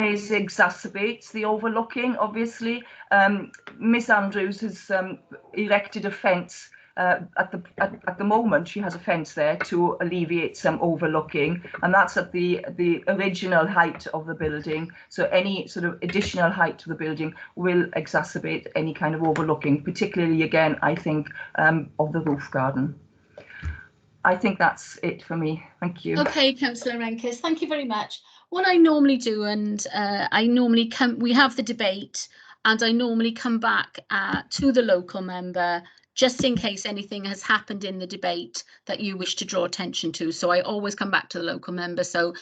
exacerbates the overlooking, obviously. Miss Andrews has erected a fence. At the moment, she has a fence there to alleviate some overlooking, and that's at the original height of the building. So any sort of additional height to the building will exacerbate any kind of overlooking, particularly, again, I think, of the roof garden. I think that's it for me. Thank you. Okay, Councillor Renkus, thank you very much. What I normally do, and we have the debate, and I normally come back to the local member just in case anything has happened in the debate that you wish to draw attention to. So I always come back to the local member. So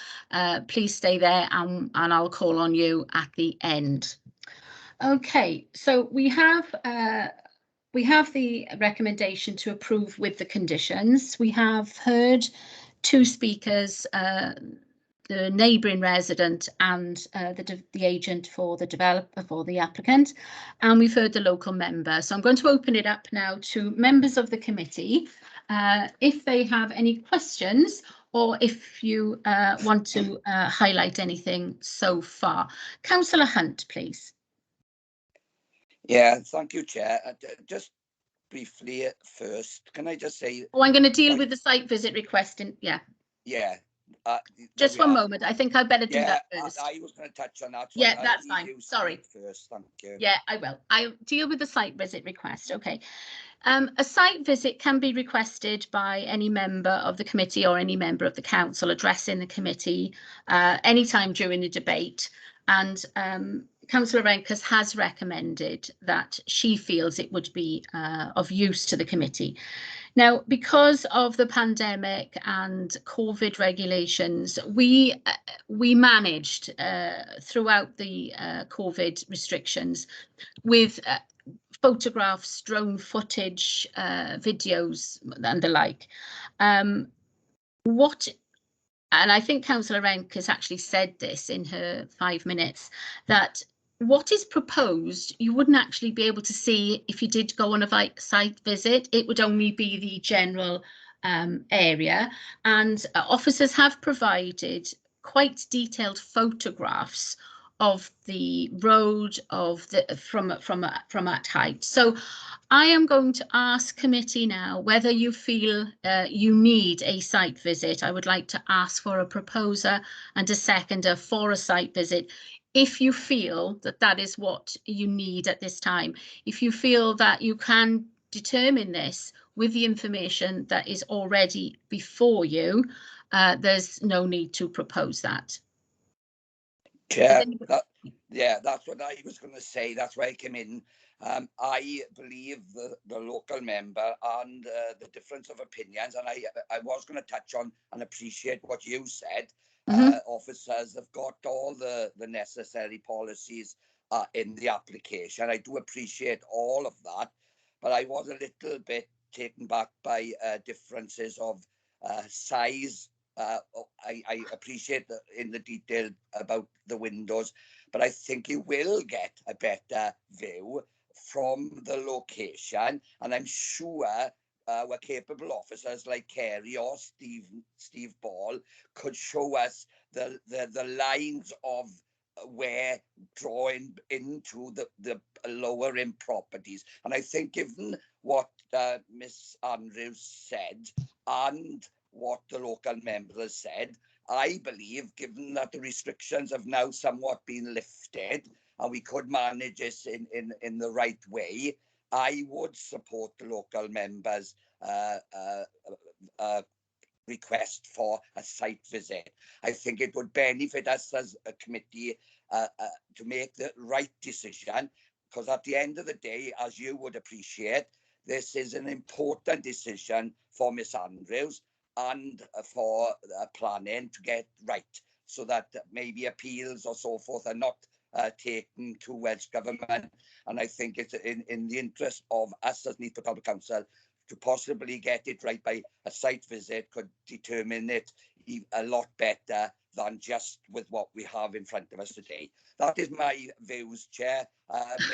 please stay there, and I'll call on you at the end. Okay, so we have the recommendation to approve with the conditions. We have heard two speakers, the neighbouring resident and the agent for the developer, for the applicant, and we've heard the local member. So I'm going to open it up now to members of the committee if they have any questions, or if you want to highlight anything so far. Councillor Hunt, please. Yeah, thank you, Chair. Just briefly first, can I just say... Oh, I'm going to deal with the site visit request. Yeah. Just 1 moment. I think I'd better do that first. I was going to touch on that. Yeah, that's fine. Sorry. First, thank you. Yeah, I will. I'll deal with the site visit request. Okay. A site visit can be requested by any member of the committee or any member of the council addressing the committee anytime during the debate. And Councillor Renkus has recommended that she feels it would be of use to the committee. Now, because of the pandemic and COVID regulations, we managed throughout the COVID restrictions with photographs, drone footage, videos and the like. And I think Councillor Renk has actually said this in her 5 minutes, that what is proposed, you wouldn't actually be able to see if you did go on a site visit. It would only be the general area. And officers have provided quite detailed photographs of the road from at height. So I am going to ask committee now whether you feel you need a site visit. I would like to ask for a proposer and a seconder for a site visit. If you feel that that is what you need at this time, if you feel that you can determine this with the information that is already before you, there's no need to propose that. Chair, that's what I was going to say. That's why I came in. I believe the local member and the difference of opinions, and I was going to touch on and appreciate what you said. Officers have got all the necessary policies in the application. I do appreciate all of that, but I was a little bit taken back by differences of size. I appreciate in the detail about the windows, but I think you will get a better view from the location, and I'm sure we're capable officers like Kerry or Steve Ball could show us the lines of where drawing into the lower end properties. And I think given what Miss Andrews said and what the local member has said, I believe, given that the restrictions have now somewhat been lifted and we could manage this in the right way, I would support the local members' request for a site visit. I think it would benefit us as a committee to make the right decision, because at the end of the day, as you would appreciate, this is an important decision for Miss Andrews and for planning to get right, so that maybe appeals or so forth are not taken to Welsh Government. And I think it's in the interest of us as Neath Talbot Council to possibly get it right by a site visit, could determine it a lot better than just with what we have in front of us today. That is my views, Chair.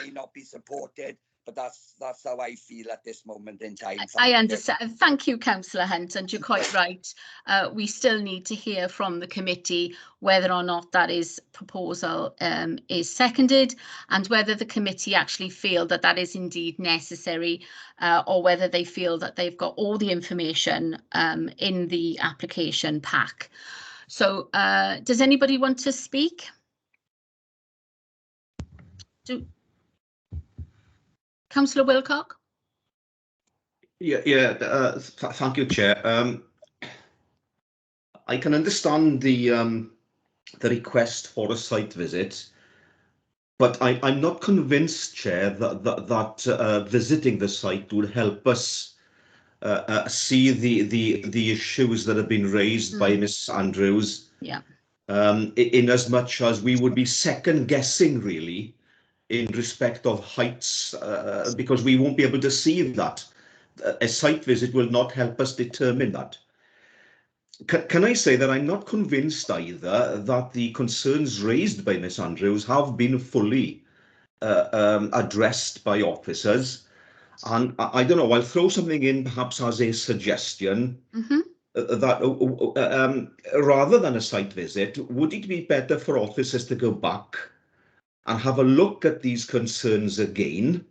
May not be supported but that's how I feel at this moment in time. I understand. Thank you, Councillor Hunt, and you're quite right. We still need to hear from the committee whether or not that proposal is seconded, and whether the committee actually feel that that is indeed necessary, or whether they feel that they've got all the information in the application pack. So does anybody want to speak? Councillor Wilcock? Thank you, Chair. I can understand the request for a site visit, but I'm not convinced, Chair, that visiting the site would help us see the issues that have been raised by Miss Andrews. Yeah. In as much as we would be second guessing, really, in respect of heights, because we won't be able to see that. A site visit will not help us determine that. Can I say that I'm not convinced either that the concerns raised by Miss Andrews have been fully addressed by officers? And I don't know, I'll throw something in perhaps as a suggestion. That rather than a site visit, would it be better for officers to go back and have a look at these concerns again,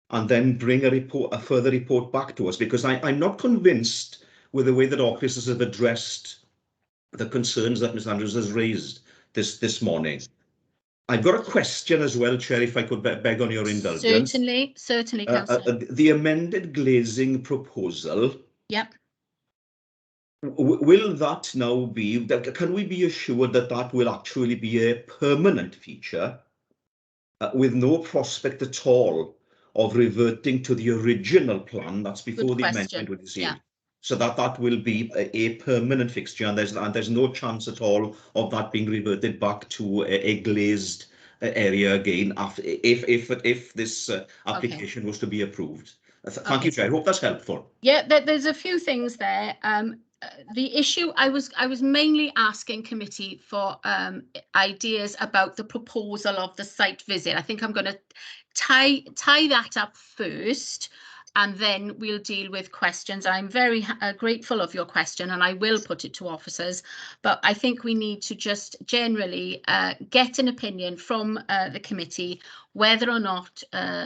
and then bring a further report back to us? Because I'm not convinced with the way that officers have addressed the concerns that Ms Andrews has raised this morning. I've got a question as well, Chair, if I could beg on your indulgence. Certainly, Councillor. The amended glazing proposal. Yep. Will that now be, can we be assured that that will actually be a permanent feature with no prospect at all of reverting to the original plan that's before the amendment was received? Yeah. So that will be a permanent fixture, and there's no chance at all of that being reverted back to a glazed area again after if this application was to be approved. Thank you, Chair. I hope that's helpful. Yeah, there's a few things there. The issue, I was mainly asking committee for ideas about the proposal of the site visit. I think I'm going to tie that up first, and then we'll deal with questions. I'm very grateful of your question, and I will put it to officers, but I think we need to just generally get an opinion from the committee whether or not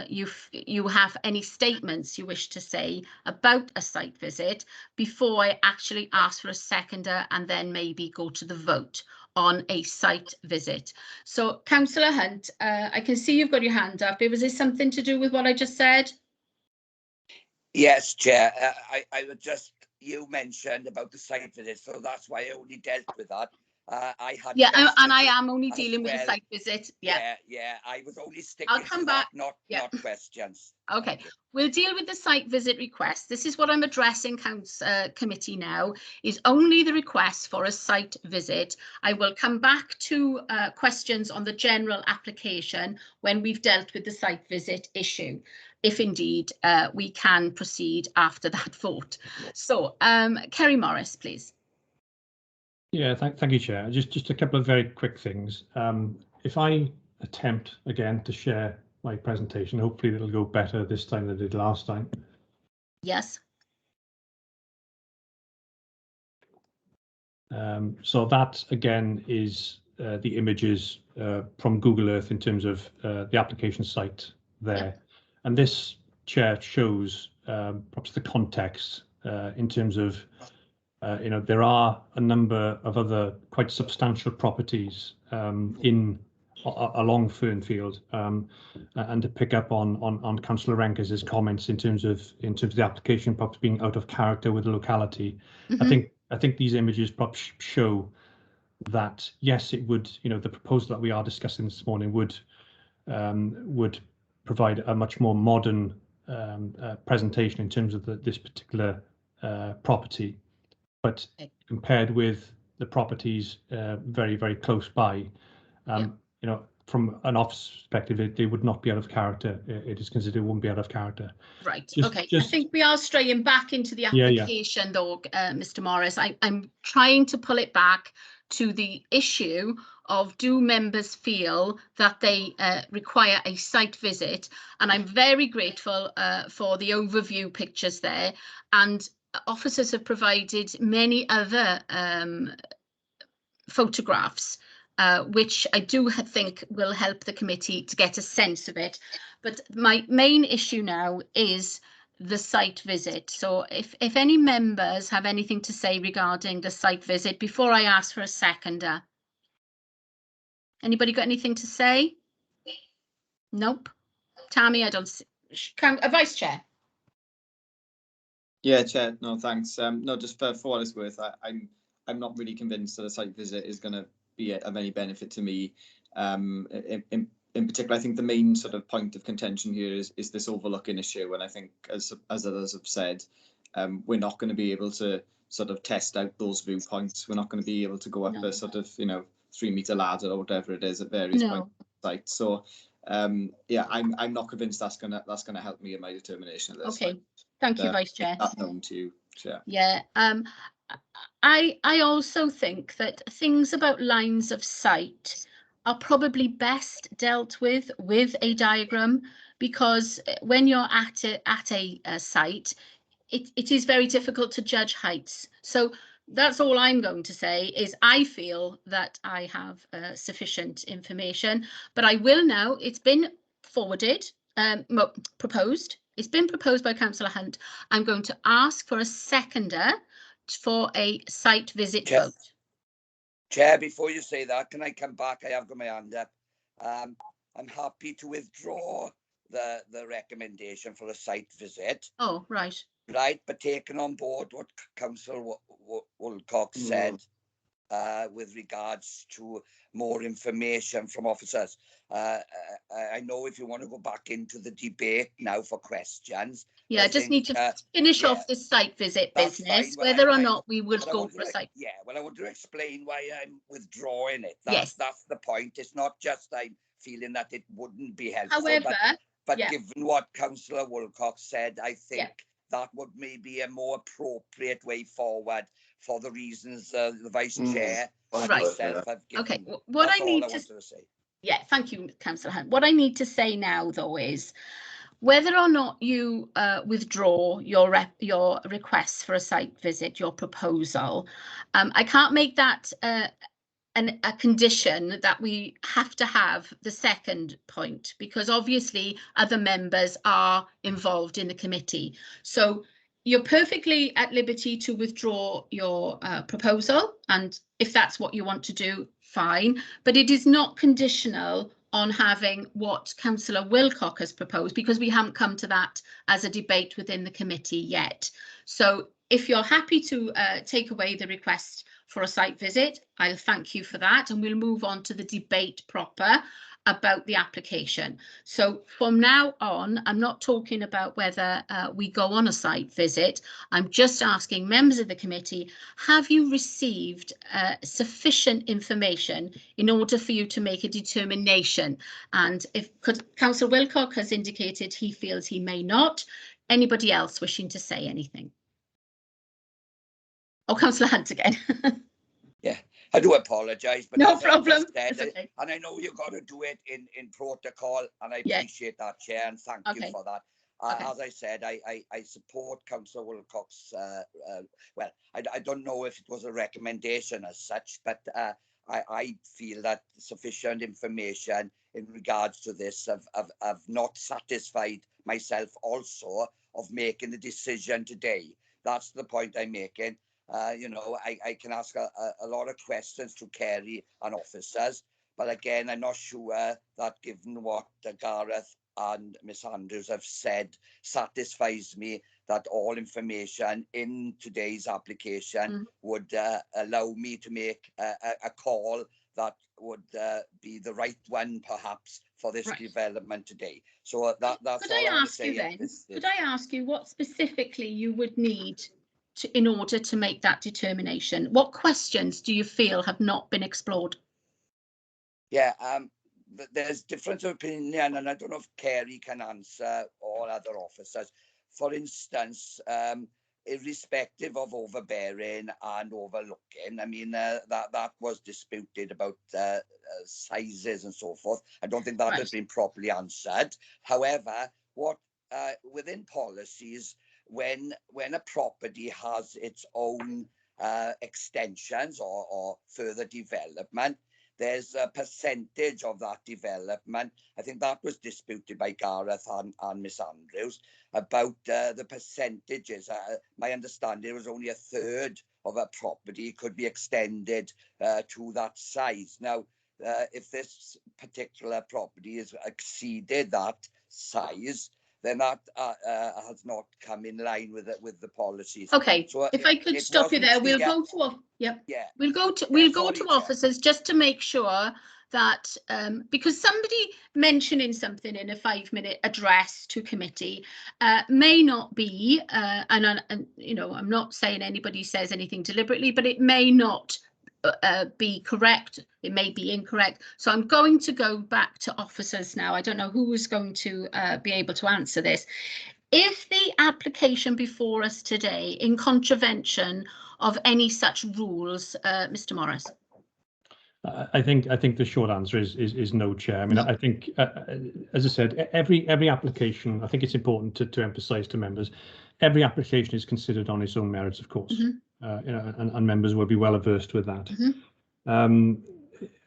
you have any statements you wish to say about a site visit before I actually ask for a seconder and then maybe go to the vote on a site visit. So, Councillor Hunt, I can see you've got your hand up. Was this something to do with what I just said? Yes, Chair. I would just, you mentioned about the site visit, so that's why I only dealt with that. I had and I am only dealing with the site visit. Yeah. I was only sticking to that, not questions. Okay, we'll deal with the site visit request. This is what I'm addressing committee now, is only the request for a site visit. I will come back to questions on the general application when we've dealt with the site visit issue, if indeed we can proceed after that vote. So, Kerry Morris, please. Yeah, thank you, Chair. Just a couple of very quick things. If I attempt again to share my presentation, hopefully it'll go better this time than it did last time. Yes. So that again is the images from Google Earth in terms of the application site there. Yep. And this, Chair, shows perhaps the context in terms of there are a number of other quite substantial properties along Fernfield, and to pick up on Councillor Renkers's comments in terms of the application perhaps being out of character with the locality. Mm-hmm. I think these images perhaps show that yes, it would, the proposal that we are discussing this morning would provide a much more modern presentation in terms of this particular property. But compared with the properties very, very close by, from an office perspective, they would not be out of character. It is considered it won't be out of character. Right. Okay. I think we are straying back into the application, though, Mr. Morris. I'm trying to pull it back to the issue of, do members feel that they require a site visit? And I'm very grateful for the overview pictures there, and officers have provided many other photographs, which I do think will help the committee to get a sense of it. But my main issue now is the site visit. So if any members have anything to say regarding the site visit before I ask for a seconder. Anybody got anything to say? Nope. Tammy, I don't see. Vice Chair. Yeah, Chair. No, thanks. No, just for what it's worth, I'm not really convinced that a site visit is going to be of any benefit to me. In particular, I think the main sort of point of contention here is this overlooking issue, and I think, as others have said, we're not going to be able to sort of test out those viewpoints. We're not going to be able to go up a sort of 3-meter ladder or whatever it is at various points on the site. So yeah, I'm not convinced that's gonna help me in my determination of this. Okay, thank you, Vice Chair. That's known to you, Chair. Yeah, I also think that things about lines of sight are probably best dealt with a diagram, because when you're at a site, it is very difficult to judge heights. So that's all I'm going to say, is I feel that I have sufficient information, but I will now, it's been forwarded, proposed. It's been proposed by Councillor Hunt. I'm going to ask for a seconder for a site visit vote. Chair, before you say that, can I come back? I have got my hand up. I'm happy to withdraw the recommendation for a site visit. Oh, right. Right, but taking on board what Councillor Wilcox said with regards to more information from officers. I know if you want to go back into the debate now for questions. Yeah, I just need to finish off this site visit business, whether or not we would go for a site. Yeah, well, I want to explain why I'm withdrawing it. Yes. That's the point. It's not just I'm feeling that it wouldn't be helpful. However, but given what Councillor Wilcox said, I think that would maybe a more appropriate way forward for the reasons the Vice Chair and myself have given. Okay, what I need to say. Yeah, thank you, Councillor Hunt. What I need to say now, though, is whether or not you withdraw your request for a site visit, your proposal, I can't make that a condition that we have to have the second point, because obviously other members are involved in the committee. So you're perfectly at liberty to withdraw your proposal, and if that's what you want to do, fine, but it is not conditional on having what Councillor Wilcox has proposed, because we haven't come to that as a debate within the committee yet. So if you're happy to take away the request for a site visit, I'll thank you for that, and we'll move on to the debate proper about the application. So from now on, I'm not talking about whether we go on a site visit. I'm just asking members of the committee, have you received sufficient information in order for you to make a determination? And if Councillor Wilcox has indicated he feels he may not, anybody else wishing to say anything? Oh, Councillor Hunt again. Yeah, I do apologise, but no problem. Okay. And I know you've got to do it in protocol, and I appreciate that, Chair, and thank you for that. As I said, I support Councillor Wilcox. Well, I don't know if it was a recommendation as such, but I feel that sufficient information in regards to this have not satisfied myself also of making the decision today. That's the point I'm making. I can ask a lot of questions to Kerry and officers, but again, I'm not sure that given what Gareth and Miss Andrews have said satisfies me that all information in today's application would allow me to make a call that would be the right one, perhaps, for this development today. So that's could all I ask you then? Could I ask you what specifically you would need in order to make that determination? What questions do you feel have not been explored? Yeah, there's difference of opinion, and I don't know if Kerry can answer, or other officers. For instance, irrespective of overbearing and overlooking. I mean, that was disputed about sizes and so forth. I don't think that has been properly answered. However, what within policies, when a property has its own extensions or further development, there's a percentage of that development. I think that was disputed by Gareth and Miss Andrews about the percentages. My understanding was only a third of a property could be extended to that size. Now, if this particular property has exceeded that size, then that has not come in line with the policies. Okay, so if I could stop you there, we'll go to we'll go to officers just to make sure that because somebody mentioning something in a 5-minute address to committee may not be and you know, I'm not saying anybody says anything deliberately, but it may not be correct, it may be incorrect. So I'm going to go back to officers now. I don't know who is going to be able to answer this. If the application before us today in contravention of any such rules, Mr. Morris? I think the short answer is no, Chair. I mean, no. I think, as I said, every application, I think it's important to emphasise to members, every application is considered on its own merits, of course, you know, and members will be well versed with that.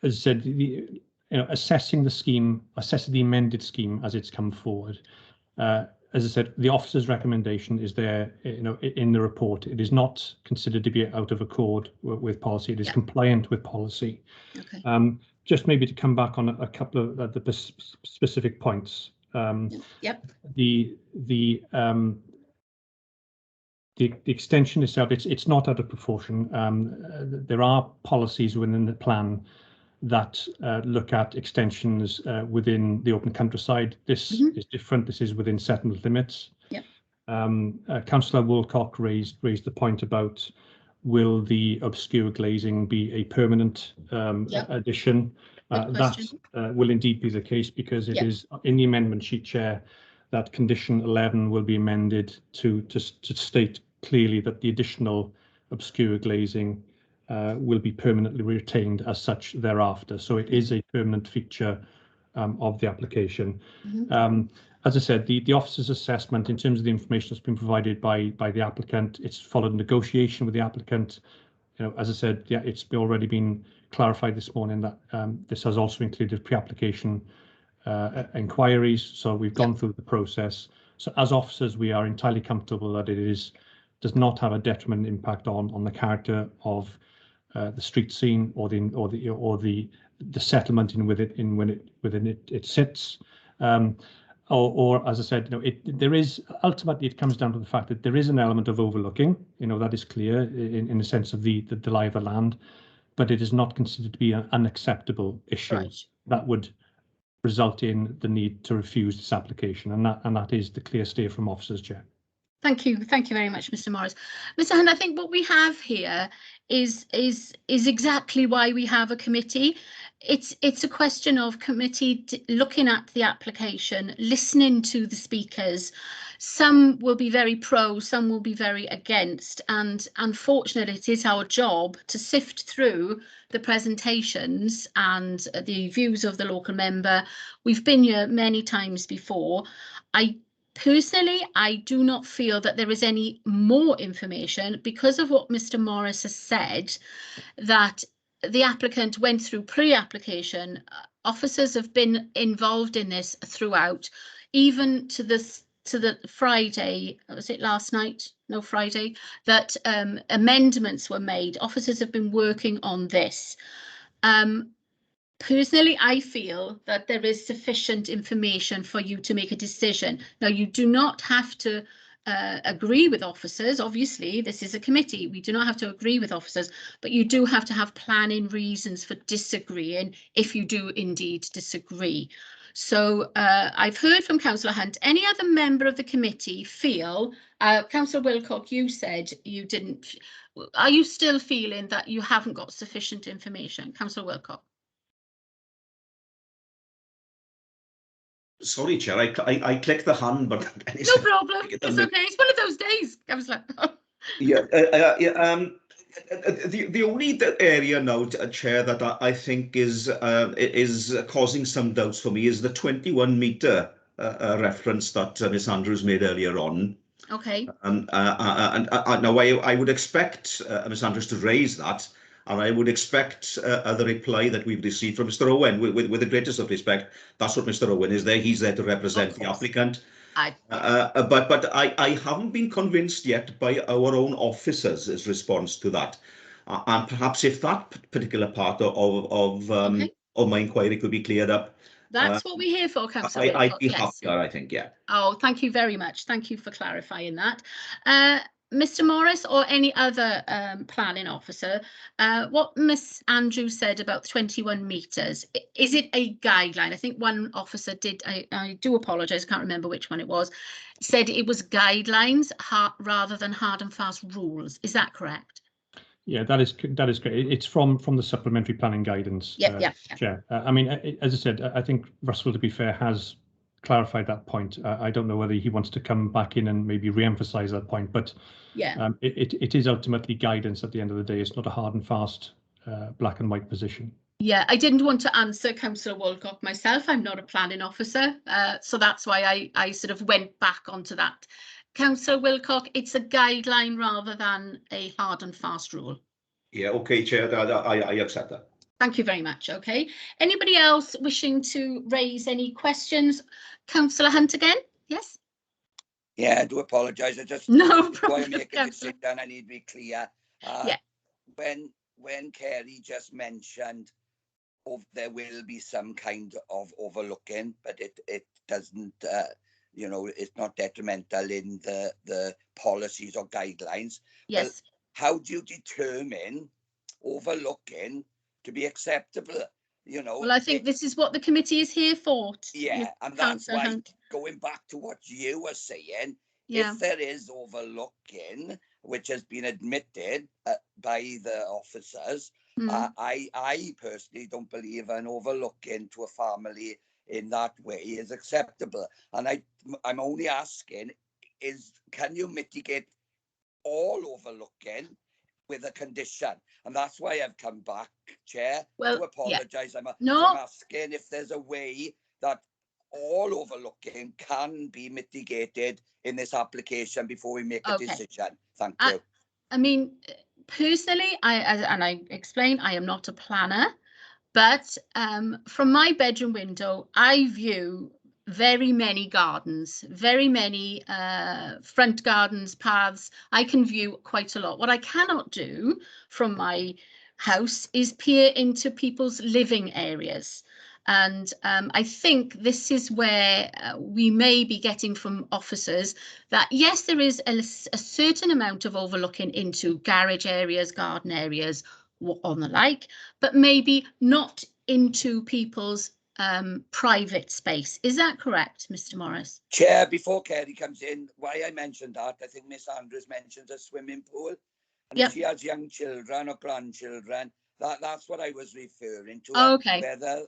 As I said, you know, assessing the scheme, assessing the amended scheme as it's come forward. As I said, the officer's recommendation is there, you know, in the report. It is not considered to be out of accord with policy. It is compliant with policy. Okay. Just maybe to come back on a couple of the specific points. The extension itself, it's not out of proportion. There are policies within the plan that look at extensions within the open countryside. This is different. This is within settlement limits. Councillor Woolcock raised the point about, will the obscure glazing be a permanent addition? That will indeed be the case, because it is in the amendment sheet, Chair, that condition 11 will be amended to state clearly that the additional obscure glazing will be permanently retained as such thereafter. So it is a permanent feature of the application. As I said, the officer's assessment in terms of the information that's been provided by the applicant, it's followed negotiation with the applicant. You know, as I said, it's already been clarified this morning that this has also included pre-application inquiries. So we've gone through the process. So as officers, we are entirely comfortable that it does not have a detrimental impact on the character of the street scene or the settlement within it sits, or as I said, you know, there is ultimately, it comes down to the fact that there is an element of overlooking. You know, that is clear in the sense of the lie of the land, but it is not considered to be an unacceptable issue that would result in the need to refuse this application, and that is the clear steer from officers, Chair. Thank you very much, Mr. Morris. Mr. Hunt, I think what we have here is exactly why we have a committee. It's a question of committee looking at the application, listening to the speakers. Some will be very pro, some will be very against, and unfortunately it is our job to sift through the presentations and the views of the local member. We've been here many times before. Personally, I do not feel that there is any more information, because of what Mr. Morris has said, that the applicant went through pre-application. Officers have been involved in this throughout, even to the Friday, was it last night? No, Friday, that amendments were made. Officers have been working on this. Personally, I feel that there is sufficient information for you to make a decision. Now, you do not have to agree with officers. Obviously, this is a committee. We do not have to agree with officers, but you do have to have planning reasons for disagreeing if you do indeed disagree. So I've heard from Councillor Hunt. Any other member of the committee feel, Councillor Wilcock, you said you didn't. Are you still feeling that you haven't got sufficient information? Councillor Wilcock. Sorry, Chair, I clicked the hand button. No problem. It's okay. It's one of those days. I was like, oh. Yeah, the only area now, Chair, that I think is causing some doubts for me is the 21-metre reference that Ms Andrews made earlier on. Okay. And now I would expect Ms Andrews to raise that, and I would expect the reply that we've received from Mr Owen, with the greatest of respect. That's what Mr Owen is there. He's there to represent the applicant. But I haven't been convinced yet by our own officers' response to that. And perhaps if that particular part of my inquiry could be cleared up. That's what we're here for, Councillor. I'd be yes. happier, I think, yeah. Oh, thank you very much. Thank you for clarifying that. Mr Morris or any other planning officer, what Miss Andrews said about 21 metres, is it a guideline? I think one officer did, I do apologise, I can't remember which one it was, said it was guidelines rather than hard and fast rules. Is that correct? Yeah, that is great. It's from the supplementary planning guidance. Yeah. Chair. I mean, as I said, I think Russell, to be fair, has clarified that point. I don't know whether he wants to come back in and maybe re-emphasise that point, but yeah, it is ultimately guidance at the end of the day. It's not a hard and fast black and white position. Yeah, I didn't want to answer Councillor Walcott myself. I'm not a planning officer, so that's why I sort of went back onto that. Councillor Wilcock, it's a guideline rather than a hard and fast rule. Yeah, okay, Chair, I accept that. Thank you very much. Okay. Anybody else wishing to raise any questions? Councillor Hunt again? Yes? Yeah, I do apologise. I just no problem. Before I make a decision, I need to be clear. Yeah. When Kerry just mentioned there will be some kind of overlooking, but it doesn't, you know, it's not detrimental in the policies or guidelines. Yes. Well, how do you determine overlooking to be acceptable? You know. Well, I think this is what the committee is here for. Yeah, and that's why, going back to what you were saying, if there is overlooking, which has been admitted by the officers, I personally don't believe an overlooking to a family in that way is acceptable. And I'm only asking can you mitigate all overlooking with a condition? And that's why I've come back, Chair, to apologise. I'm asking if there's a way that all overlooking can be mitigated in this application before we make a decision. Thank you. I mean, personally, I explain, I am not a planner, but from my bedroom window, I view very many gardens, very many front gardens, paths. I can view quite a lot. What I cannot do from my house is peer into people's living areas. And I think this is where we may be getting from officers that, yes, there is a certain amount of overlooking into garage areas, garden areas, on the like, but maybe not into people's private space. Is that correct, Mr. Morris? Chair, before Kerry comes in, why I mentioned that, I think Miss Andrews mentioned a swimming pool. And if she has young children or grandchildren, that's what I was referring to. Okay. Whether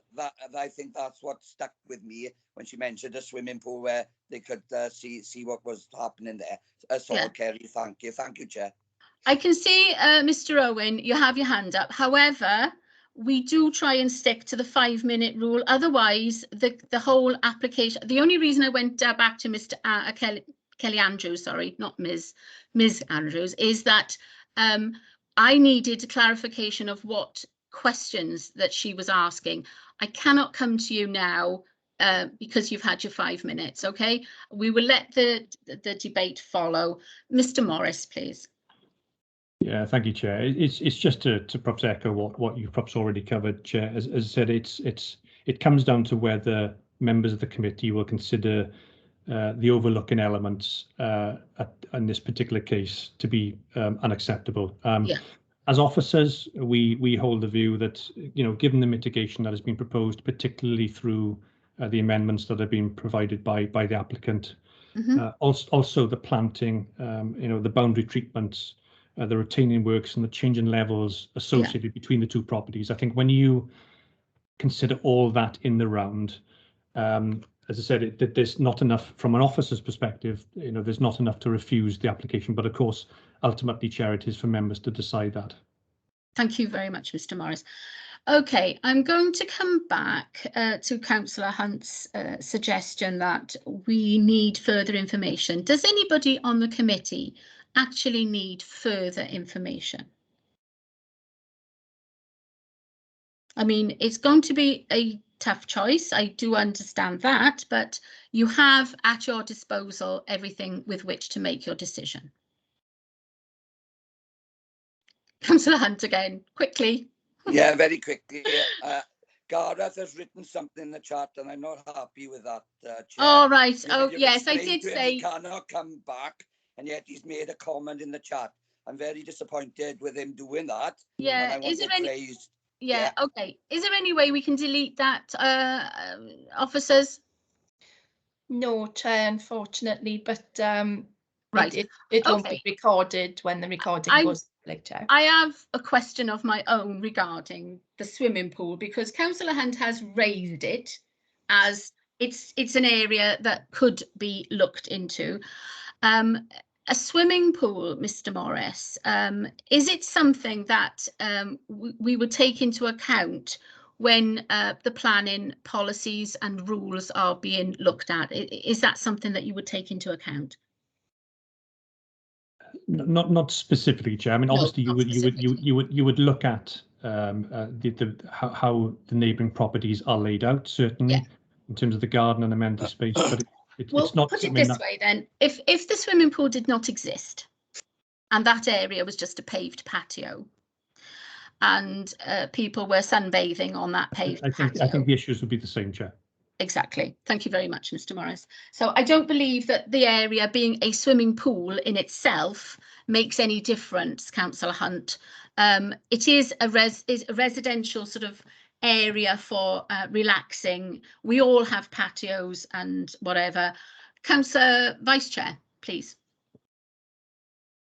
I think that's what stuck with me when she mentioned a swimming pool where they could see what was happening there. That's all, Kerry. Thank you. Thank you, Chair. I can see, Mr. Owen, you have your hand up. However, we do try and stick to the 5-minute rule. Otherwise, the whole application, the only reason I went back to Mr. Kelly Andrews, sorry, not Ms. Andrews, is that I needed a clarification of what questions that she was asking. I cannot come to you now because you've had your 5 minutes, okay? We will let the debate follow. Mr. Morris, please. Yeah, thank you, Chair. It's just to perhaps echo what you've perhaps already covered, Chair. As I said, it comes down to whether members of the committee will consider the overlooking elements in this particular case to be unacceptable. As officers, we hold the view that, you know, given the mitigation that has been proposed, particularly through the amendments that have been provided by the applicant, also the planting, you know, the boundary treatments, the retaining works and the change in levels associated between the two properties. I think when you consider all that in the round, as I said, there's not enough from an officer's perspective, you know, there's not enough to refuse the application. But of course, ultimately, Chair, it is for members to decide that. Thank you very much, Mr. Morris. Okay, I'm going to come back to Councillor Hunt's suggestion that we need further information. Does anybody on the committee actually need further information? I mean, it's going to be a tough choice. I do understand that, but you have at your disposal everything with which to make your decision. Councillor Hunt again, quickly. Yeah, very quickly. Gareth has written something in the chat, and I'm not happy with that, Chair. Oh, right. You've Yes, I explained did to him say he cannot come back, and yet he's made a comment in the chat. I'm very disappointed with him dodoing that. Yeah, and I want is there it any? raised. Yeah, okay. Is there any way we can delete that, officers? No, Chair, unfortunately, but Right. it won't Okay. be recorded when the recording goes public, Chair. I have a question of my own regarding the swimming pool, because Councillor Hunt has raised it as it's an area that could be looked into. A swimming pool, Mr. Morris, is it something that we would take into account when the planning policies and rules are being looked at? Is that something that you would take into account? Not specifically, Chair. I mean, obviously, No, you would look at how the neighbouring properties are laid out, certainly in terms of the garden and amenity space. But it's not. Put it this way then: if the swimming pool did not exist, and that area was just a paved patio, and people were sunbathing on that paved patio, I think the issues would be the same, Chair. Exactly. Thank you very much, Mr. Morris. So I don't believe that the area being a swimming pool in itself makes any difference, Councillor Hunt. It is a residential sort of area for relaxing. We all have patios and whatever. Councillor Vice Chair, please.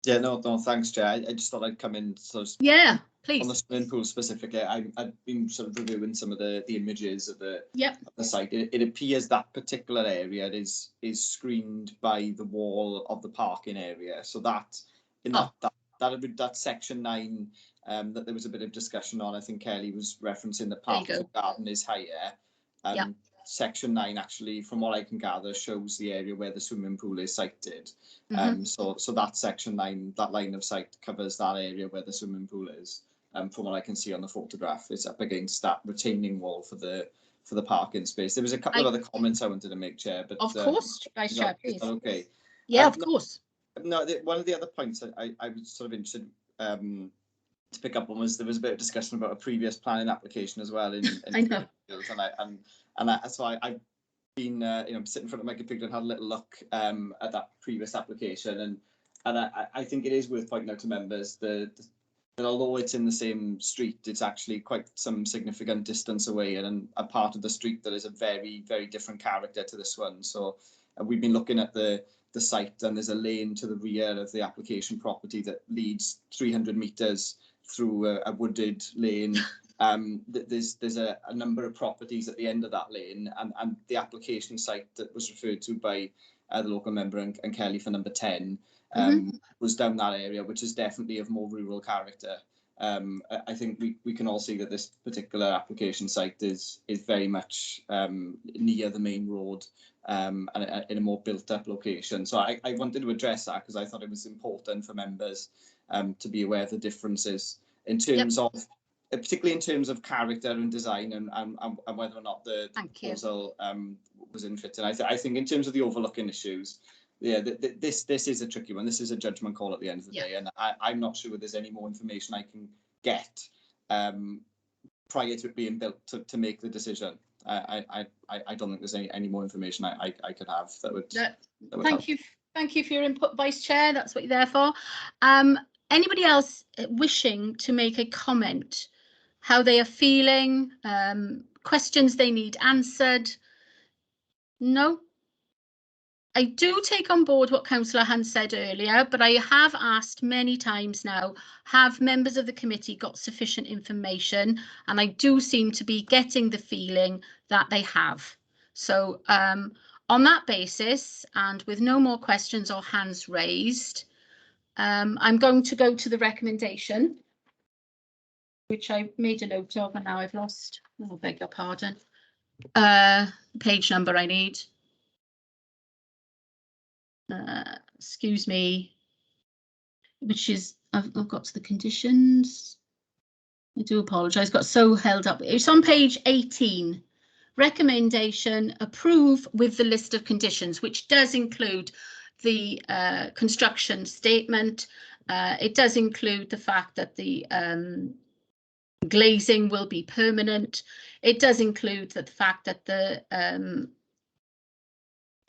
Yeah, no, thanks, Chair. I just thought I'd come in sort of please. On the swimming pool specifically. I've been sort of reviewing some of the images of the site. It appears that particular area is screened by the wall of the parking area. So that in that section 9 that there was a bit of discussion on. I think Kelly was referencing the park to garden is higher. Section 9 actually, from what I can gather, shows the area where the swimming pool is sited. So that section 9, that line of sight covers that area where the swimming pool is. From what I can see on the photograph, it's up against that retaining wall for the parking space. There was a couple of other comments I wanted to make, Chair, but of course, Vice Chair, please. Okay. Yeah, of course. No, one of the other points I was sort of interested to pick up on was there was a bit of discussion about a previous planning application as well. I know. So I've been sitting in front of my computer and had a little look at that previous application, and I think it is worth pointing out to members that although it's in the same street, it's actually quite some significant distance away, and a part of the street that is a very, very different character to this one. So we've been looking at the site, and there's a lane to the rear of the application property that leads 300 metres through a wooded lane. There's a number of properties at the end of that lane, and the application site that was referred to by the local member and Kelly for number 10 was down that area, which is definitely of more rural character. I think we can all see that this particular application site is very much near the main road and in a more built-up location. So I wanted to address that because I thought it was important for members to be aware of the differences in terms of, particularly in terms of character and design, and whether or not the proposal was in fit. And I think in terms of the overlooking issues, this is a tricky one. This is a judgment call at the end of the day, and I'm not sure there's any more information I can get prior to it being built to make the decision. I don't think there's any more information I could have that would. Thank you for your input, Vice Chair. That's what you're there for. Anybody else wishing to make a comment? How they are feeling? Questions they need answered? No. I do take on board what Councillor Hunt said earlier, but I have asked many times now, have members of the committee got sufficient information? And I do seem to be getting the feeling that they have. So on that basis, and with no more questions or hands raised, I'm going to go to the recommendation, which I made a note of, and now I've lost. Oh, beg your pardon. Page number I need. Excuse me. Which is, I've got to the conditions. I do apologise, got so held up. It's on page 18. Recommendation, approve with the list of conditions, which does include the construction statement. It does include the fact that the glazing will be permanent. It does include the fact that the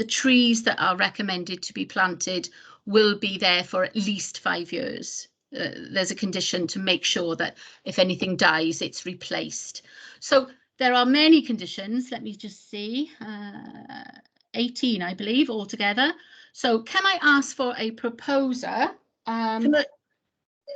trees that are recommended to be planted will be there for at least 5 years. There's a condition to make sure that if anything dies, it's replaced. So there are many conditions. Let me just see, 18, I believe, altogether. So can I ask for a proposer?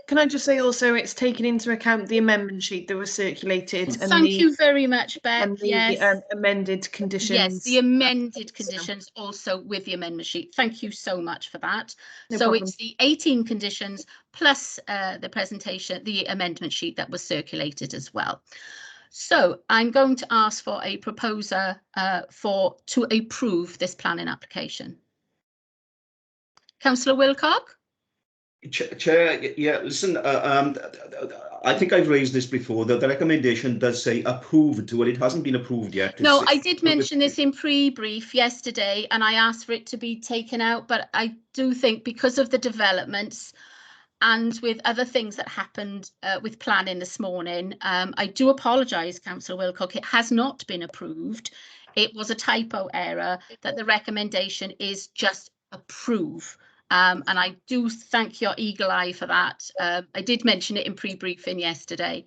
Can I just say also it's taken into account the amendment sheet that was circulated and thank you very much, Beth. And the yes. Amended conditions. Yes, the amended conditions also with the amendment sheet. Thank you so much for that. No so problem. It's the 18 conditions plus the presentation, the amendment sheet that was circulated as well. So I'm going to ask for a proposer to approve this planning application. Councillor Wilcock? Chair, yeah, listen, I think I've raised this before, that the recommendation does say approved, well, it hasn't been approved yet. No, I did mention this in pre-brief yesterday, and I asked for it to be taken out, but I do think because of the developments and with other things that happened with planning this morning, I do apologise, Councillor Wilcock, it has not been approved. It was a typo error, that the recommendation is just approve. And I do thank your eagle eye for that. I did mention it in pre-briefing yesterday.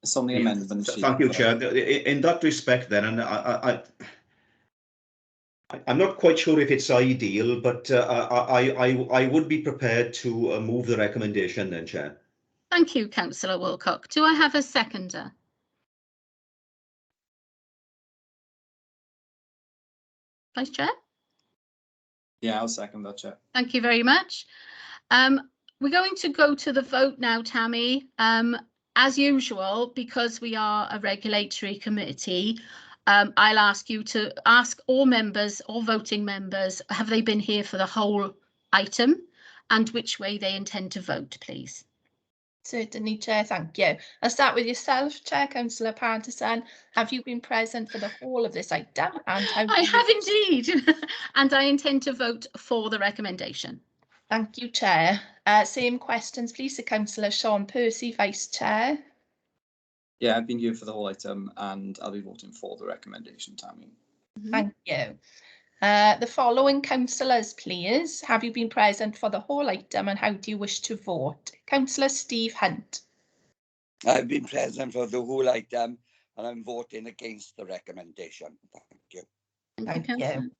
It's on the amendment sheet. Thank you, Chair. In that respect then, and I'm not quite sure if it's ideal, but I would be prepared to move the recommendation then, Chair. Thank you, Councillor Wilcock. Do I have a seconder? Vice Chair? Yeah, I'll second that, Chair. Thank you very much. We're going to go to the vote now, Tammy. As usual, because we are a regulatory committee, I'll ask you to ask all members, all voting members, have they been here for the whole item and which way they intend to vote, please. Certainly, Chair, thank you. I'll start with yourself, Chair, Councillor Patterson. Have you been present for the whole of this item? And how I have indeed, and I intend to vote for the recommendation. Thank you, Chair. Same questions, please, to Councillor Sean Percy, Vice Chair. Yeah, I've been here for the whole item and I'll be voting for the recommendation, Tammy. Thank you. The following councillors, please. Have you been present for the whole item and how do you wish to vote? Councillor Steve Hunt. I've been present for the whole item and I'm voting against the recommendation. Thank you. Thank you.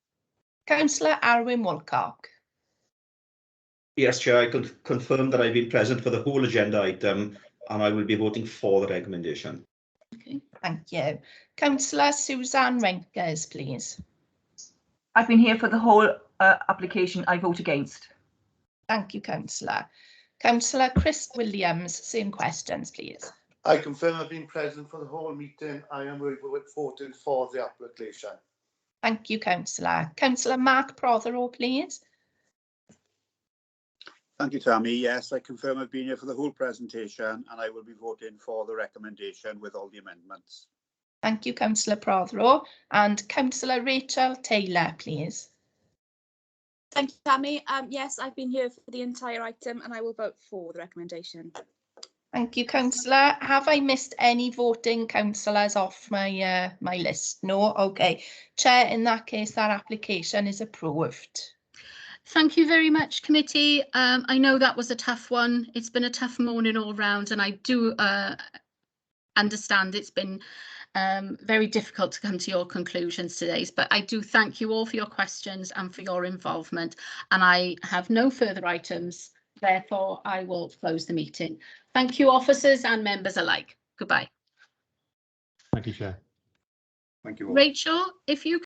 Councillor Arwyn Wilcock. Yes, Chair, I can confirm that I've been present for the whole agenda item and I will be voting for the recommendation. Okay, thank you. Councillor Suzanne Renkers, please. I've been here for the whole application. I vote against. Thank you, Councillor. Councillor Chris Williams, same questions, please. I confirm I've been present for the whole meeting. I am voting for the application. Thank you, Councillor. Councillor Mark Prothero, please. Thank you, Tammy. Yes, I confirm I've been here for the whole presentation and I will be voting for the recommendation with all the amendments. Thank you, Councillor Prothero. And Councillor Rachel Taylor, please. Thank you, Tammy. Yes, I've been here for the entire item and I will vote for the recommendation. Thank you, Councillor. Have I missed any voting councillors off my my list? No? Okay. Chair, in that case, that application is approved. Thank you very much, committee. I know that was a tough one. It's been a tough morning all round, and I do understand it's been very difficult to come to your conclusions today, but I do thank you all for your questions and for your involvement, and I have no further items. Therefore, I will close the meeting. Thank you, officers and members alike. Goodbye. Thank you, Chair. Thank you all. Rachel, if you